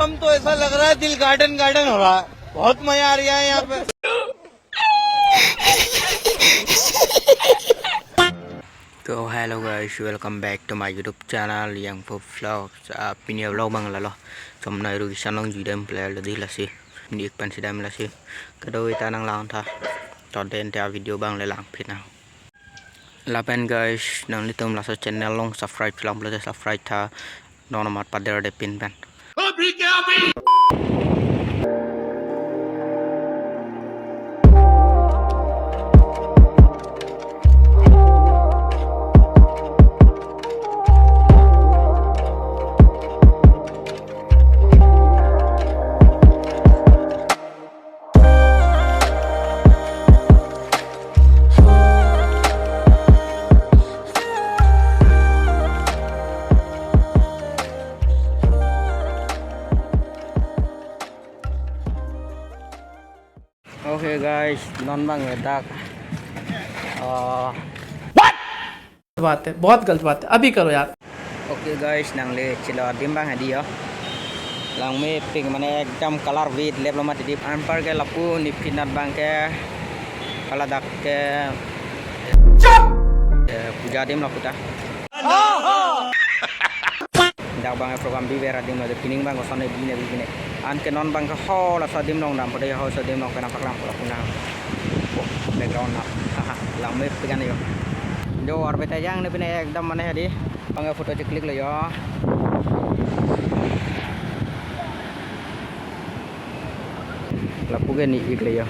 मौसम तो ऐसा लग रहा है दिल गार्डन गार्डन हो रहा है। बहुत मजा आ रहा है यहाँ पे। तो hello guys, welcome back to my YouTube channel yang vlog video vlog bang là lo som nay ru san long jidem play le di la si ni pan si dam la si ka doi ta nang lang tha ton den ta video bang le lang phit na la pen guys nang li tom la sa channel long subscribe long le subscribe tha non mat pa der de pin pen okay guys non Bang dak बात है, बहुत गलत बात है। अभी करो यार। Okay guys नंगले चिलो दिम bang hadi yo lang me ping mane ekdam color wit lep lama di an par ke lapu ni pinat bang ke kala dak ke puja dim lapu ta dak bang program di vera dim la pining bang ko sone bi ne bi ne an ke non bang ka ho la sa dim long dam pade ho sa dim long ka na paklam ko kuna background na lang me pigan yo जो और बेटा yang ने बिना एकदम मने हदी पंगे photo च क्लिक ले यो लपु के नी क्लिक ले यो